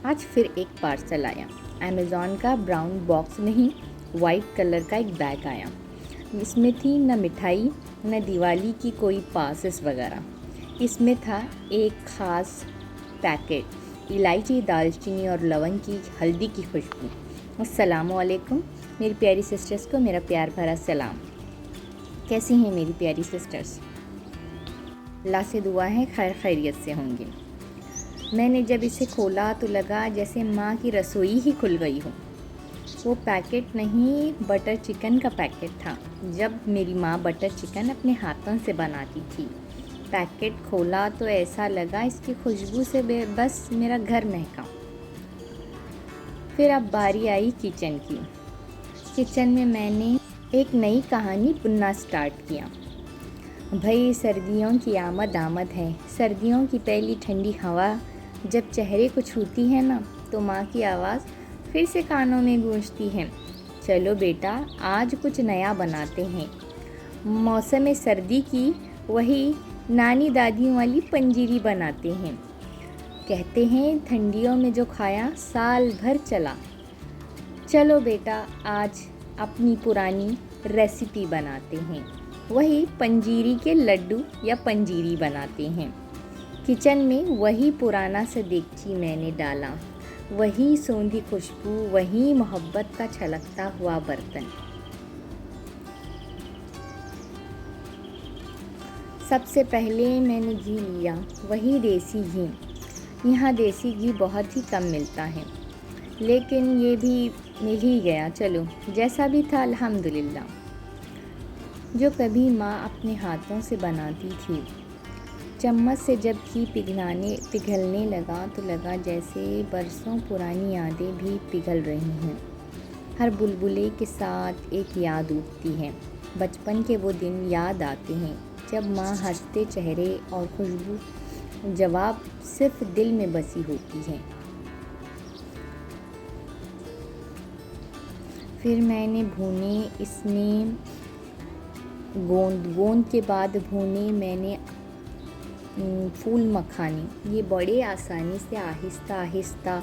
आज फिर एक पार्सल आया। अमेज़ॉन का ब्राउन बॉक्स नहीं, वाइट कलर का एक बैग आया। इसमें थी न मिठाई न दिवाली की कोई पासेस वगैरह। इसमें था एक ख़ास पैकेट, इलायची, दालचीनी और लवंग की हल्दी की खुशबू। अस्सलामुअलैकुम मेरी प्यारी सिस्टर्स को मेरा प्यार भरा सलाम। कैसी हैं मेरी प्यारी सिस्टर्स? अल्लाह से दुआ है खैर खैरियत से होंगी। मैंने जब इसे खोला तो लगा जैसे माँ की रसोई ही खुल गई हो। वो पैकेट नहीं, बटर चिकन का पैकेट था। जब मेरी माँ बटर चिकन अपने हाथों से बनाती थी। पैकेट खोला तो ऐसा लगा इसकी खुशबू से बस मेरा घर महका। फिर अब बारी आई किचन की। किचन में मैंने एक नई कहानी बुनना स्टार्ट किया। भाई सर्दियों की आमद है। सर्दियों की पहली ठंडी हवा जब चेहरे को छूती है ना, तो माँ की आवाज़ फिर से कानों में गूंजती है, चलो बेटा आज कुछ नया बनाते हैं। मौसम सर्दी की वही नानी दादियों वाली पंजीरी बनाते हैं। कहते हैं ठंडियों में जो खाया साल भर चला। चलो बेटा आज अपनी पुरानी रेसिपी बनाते हैं। वही पंजीरी के लड्डू या पंजीरी बनाते हैं। किचन में वही पुराना सा देगची मैंने डाला, वही सौंधी खुशबू, वही मोहब्बत का छलकता हुआ बर्तन। सबसे पहले मैंने घी लिया, वही देसी घी। यहाँ देसी घी बहुत ही कम मिलता है, लेकिन ये भी मिल ही गया। चलो जैसा भी था अल्हम्दुलिल्लाह। जो कभी माँ अपने हाथों से बनाती थी। चम्मच से जब घी पिघलने लगा तो लगा जैसे बरसों पुरानी यादें भी पिघल रही हैं। हर बुलबुले के साथ एक याद उठती है। बचपन के वो दिन याद आते हैं जब माँ हंसते चेहरे और खुशबू जवाब सिर्फ दिल में बसी होती है। फिर मैंने भूने, इसमें गोंद के बाद भूने मैंने फूल मखाने। ये बड़े आसानी से आहिस्ता आहिस्ता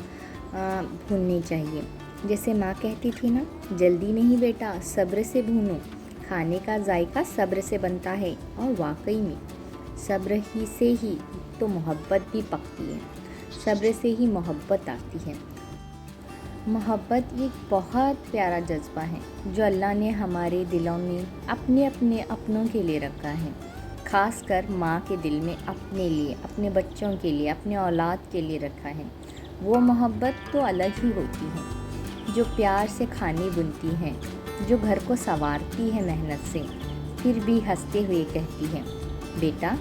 भूनने चाहिए। जैसे माँ कहती थी ना, जल्दी नहीं बेटा सब्र से भूनो, खाने का जायका सब्र से बनता है। और वाकई में सब्र ही से ही तो मोहब्बत भी पकती है, सब्र से ही मोहब्बत आती है। मोहब्बत एक बहुत प्यारा जज्बा है जो अल्लाह ने हमारे दिलों में अपने अपने अपनों के लिए रखा है। खासकर माँ के दिल में अपने लिए, अपने बच्चों के लिए, अपने औलाद के लिए रखा है। वो मोहब्बत तो अलग ही होती है, जो प्यार से खाने बुनती है, जो घर को संवारती है मेहनत से, फिर भी हंसते हुए कहती है, बेटा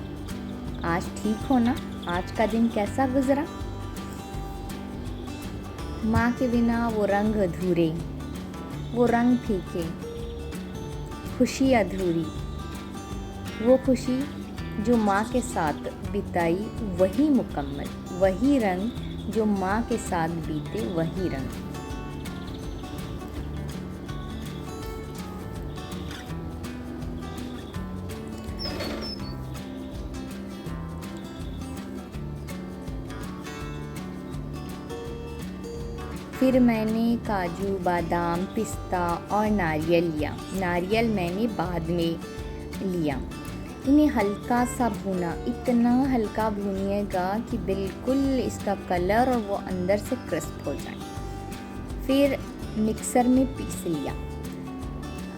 आज ठीक हो ना, आज का दिन कैसा गुजरा। माँ के बिना वो रंग अधूरे, वो रंग फीके, खुशी अधूरी। वो खुशी जो माँ के साथ बिताई वही मुकम्मल, वही रंग जो माँ के साथ बीते वही रंग। फिर मैंने काजू, बादाम, पिस्ता और नारियल लिया। नारियल मैंने बाद में लिया। इन्हें हल्का सा भूना, इतना हल्का भूनिएगा कि बिल्कुल इसका कलर और वो अंदर से क्रिस्प हो जाए। फिर मिक्सर में पीस लिया।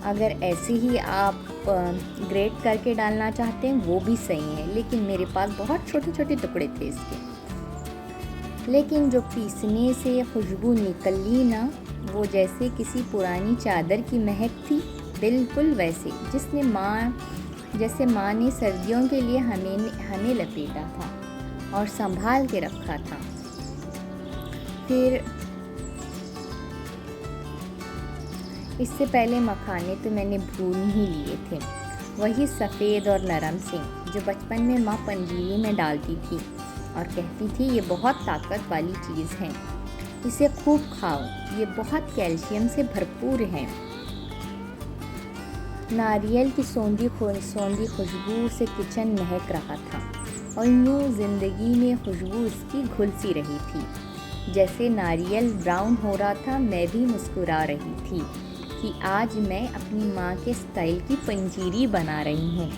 अगर ऐसे ही आप ग्रेट करके डालना चाहते हैं वो भी सही है, लेकिन मेरे पास बहुत छोटे छोटे टुकड़े थे इसके। लेकिन जो पीसने से खुशबू निकली ना, वो जैसे किसी पुरानी चादर की महक थी, बिल्कुल वैसे जैसे माँ ने सर्दियों के लिए हमें लपेटा था और संभाल के रखा था। फिर इससे पहले मखाने तो मैंने भून ही लिए थे, वही सफ़ेद और नरम से जो बचपन में माँ पंजीरी में डालती थी और कहती थी ये बहुत ताकत वाली चीज़ है, इसे खूब खाओ, ये बहुत कैल्शियम से भरपूर है। नारियल की सौंधी खुशबू से किचन महक रहा था और यूँ ज़िंदगी में खुशबू इसकी घुल सी रही थी। जैसे नारियल ब्राउन हो रहा था, मैं भी मुस्कुरा रही थी कि आज मैं अपनी माँ के स्टाइल की पंजीरी बना रही हूँ।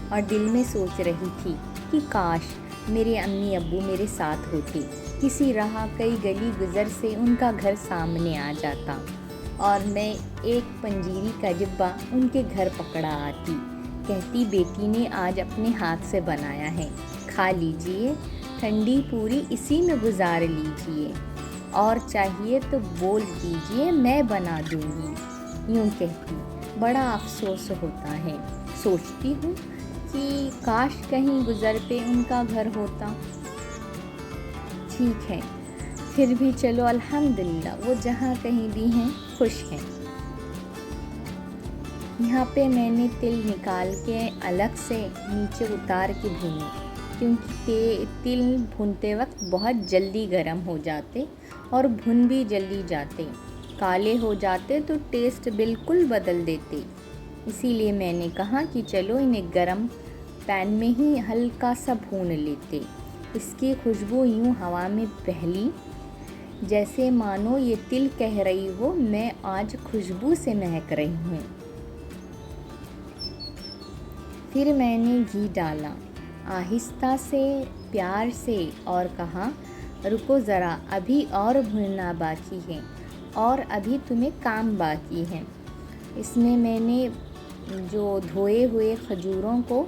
और दिल में सोच रही थी कि काश मेरे अम्मी अब्बू मेरे साथ होते, किसी राह कई गली गुजर से उनका घर सामने आ जाता और मैं एक पंजीरी का डिब्बा उनके घर पकड़ा आती, कहती बेटी ने आज अपने हाथ से बनाया है, खा लीजिए, ठंडी पूरी इसी में गुजार लीजिए, और चाहिए तो बोल दीजिए मैं बना दूंगी। यूँ कहती बड़ा अफसोस होता है, सोचती हूँ कि काश कहीं गुजर पे उनका घर होता। ठीक है, फिर भी चलो अल्हम्दुलिल्लाह वो जहाँ कहीं भी हैं खुश हैं। यहाँ पे मैंने तिल निकाल के अलग से नीचे उतार के भूने, क्योंकि तिल भूनते वक्त बहुत जल्दी गर्म हो जाते और भुन भी जल्दी जाते, काले हो जाते तो टेस्ट बिल्कुल बदल देते। इसीलिए मैंने कहा कि चलो इन्हें गरम पैन में ही हल्का सा भून लेते। इसकी खुशबू यूँ हवा में बहली, जैसे मानो ये तिल कह रही हो मैं आज खुशबू से महक रही हूँ। फिर मैंने घी डाला आहिस्ता से, प्यार से, और कहा रुको ज़रा, अभी और भुनना बाकी है और अभी तुम्हें काम बाकी है। इसमें मैंने जो धोए हुए खजूरों को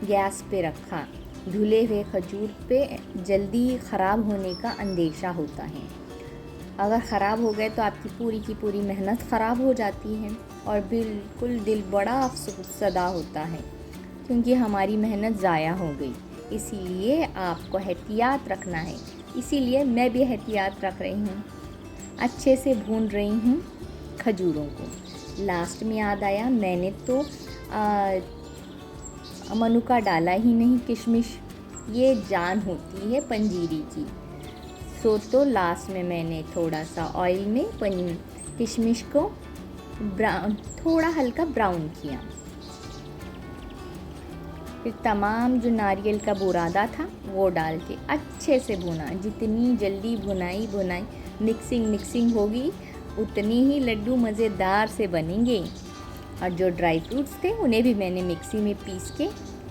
गैस पे रखा। धुले हुए खजूर पे जल्दी ख़राब होने का अंदेशा होता है, अगर ख़राब हो गए तो आपकी पूरी की पूरी मेहनत ख़राब हो जाती है और बिल्कुल दिल बड़ा अफसोसदा होता है, क्योंकि हमारी मेहनत ज़ाया हो गई। इसीलिए आपको एहतियात रखना है, इसीलिए मैं भी एहतियात रख रही हूँ। अच्छे से भून रही हूँ खजूरों को। लास्ट में याद आया मैंने तो मनुका डाला ही नहीं, किशमिश, ये जान होती है पंजीरी की। तो लास्ट में मैंने थोड़ा सा ऑयल में किशमिश को ब्राउन, थोड़ा हल्का ब्राउन किया। फिर तमाम जो नारियल का बुरादा था वो डाल के अच्छे से भुना। जितनी जल्दी भुनाई मिक्सिंग होगी उतनी ही लड्डू मज़ेदार से बनेंगे। और जो ड्राई फ्रूट्स थे उन्हें भी मैंने मिक्सी में पीस के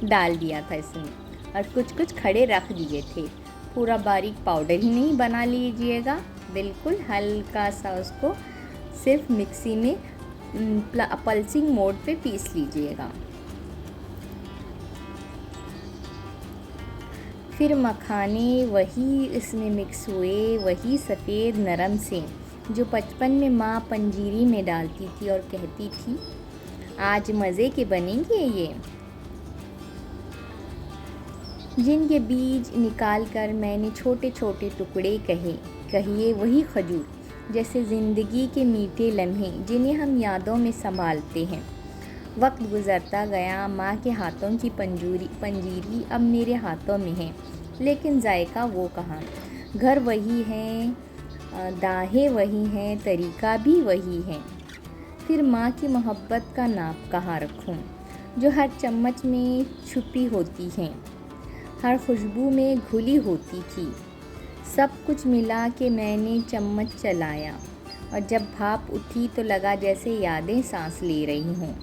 डाल दिया था इसमें, और कुछ खड़े रख दिए थे। पूरा बारीक पाउडर ही नहीं बना लीजिएगा, बिल्कुल हल्का सा उसको सिर्फ मिक्सी में पल्सिंग मोड पे पीस लीजिएगा। फिर मखाने वही इसमें मिक्स हुए, वही सफ़ेद नरम से जो बचपन में माँ पंजीरी में डालती थी और कहती थी आज मज़े के बनेंगे ये। जिनके बीज निकाल कर मैंने छोटे छोटे टुकड़े कहिए वही खजूर, जैसे ज़िंदगी के मीठे लम्हे जिन्हें हम यादों में संभालते हैं। वक्त गुज़रता गया, माँ के हाथों की पंजीरी अब मेरे हाथों में है, लेकिन जायका वो कहाँ। घर वही है, दाहें वही हैं, तरीका भी वही है। फिर माँ की मोहब्बत का नाप कहाँ रखूँ, जो हर चम्मच में छुपी होती हैं, हर खुशबू में घुली होती थी। सब कुछ मिला के मैंने चम्मच चलाया, और जब भाप उठी तो लगा जैसे यादें सांस ले रही हूँ।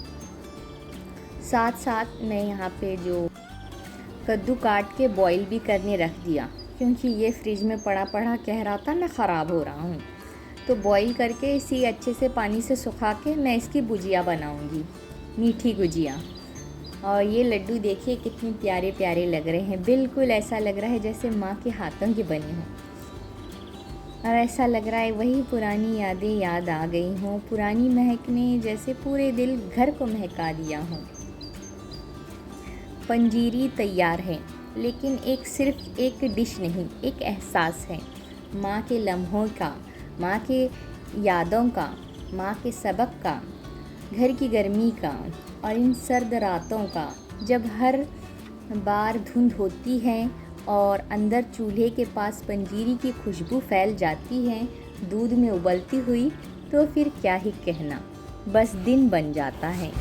साथ साथ मैं यहाँ पे जो कद्दू काट के बॉईल भी करने रख दिया, क्योंकि ये फ्रिज में पड़ा कह रहा था मैं ख़राब हो रहा हूँ। तो बॉईल करके इसी अच्छे से पानी से सुखा के मैं इसकी गुजिया बनाऊँगी, मीठी गुजिया। और ये लड्डू देखिए कितने प्यारे प्यारे लग रहे हैं, बिल्कुल ऐसा लग रहा है जैसे माँ के हाथों के बने हों। और ऐसा लग रहा है वही पुरानी यादें याद आ गई हों, पुरानी महक ने जैसे पूरे दिल घर को महका दिया हो। पंजीरी तैयार है, लेकिन सिर्फ एक डिश नहीं, एक एहसास है, माँ के लम्हों का, माँ के यादों का, माँ के सबक का, घर की गर्मी का, और इन सर्द रातों का, जब हर बार धुंध होती है और अंदर चूल्हे के पास पंजीरी की खुशबू फैल जाती है दूध में उबलती हुई, तो फिर क्या ही कहना, बस दिन बन जाता है।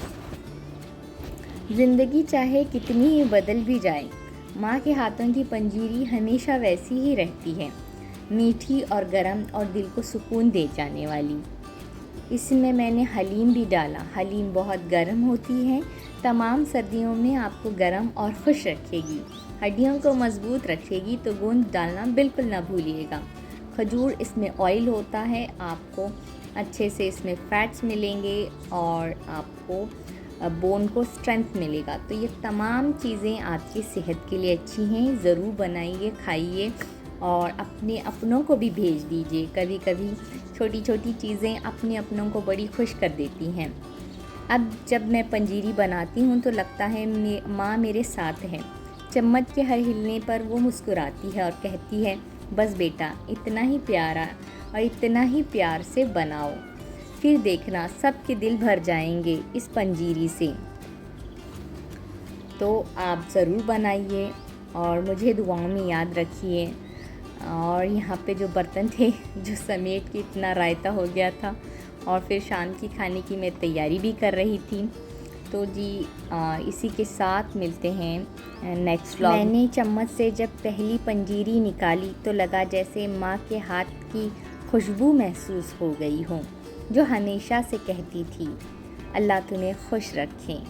ज़िंदगी चाहे कितनी ही बदल भी जाए, माँ के हाथों की पंजीरी हमेशा वैसी ही रहती है। मीठी और गरम और दिल को सुकून दे जाने वाली। इसमें मैंने हलीम भी डाला। हलीम बहुत गर्म होती है, तमाम सर्दियों में आपको गर्म और खुश रखेगी, हड्डियों को मजबूत रखेगी, तो गोंद डालना बिल्कुल ना भूलिएगा। खजूर इसमें ऑयल होता है, आपको अच्छे से इसमें फैट्स मिलेंगे और आपको बोन को स्ट्रेंथ मिलेगा। तो ये तमाम चीज़ें आपकी सेहत के लिए अच्छी हैं। ज़रूर बनाइए, खाइए और अपने अपनों को भी भेज दीजिए। कभी कभी छोटी छोटी चीज़ें अपने अपनों को बड़ी खुश कर देती हैं। अब जब मैं पंजीरी बनाती हूँ तो लगता है माँ मेरे साथ है। चम्मच के हर हिलने पर वो मुस्कुराती है और कहती है, बस बेटा इतना ही प्यारा और इतना ही प्यार से बनाओ, फिर देखना सबके दिल भर जाएंगे इस पंजीरी से। तो आप ज़रूर बनाइए और मुझे दुआओं में याद रखिए। और यहाँ पे जो बर्तन थे जो समेट के इतना रायता हो गया था और फिर शाम की खाने की मैं तैयारी भी कर रही थी। तो जी इसी के साथ मिलते हैं नेक्स्ट व्लॉग। मैंने चम्मच से जब पहली पंजीरी निकाली तो लगा जैसे माँ के हाथ की खुशबू महसूस हो गई हो, जो हमेशा से कहती थी, अल्लाह तुम्हें खुश रखें।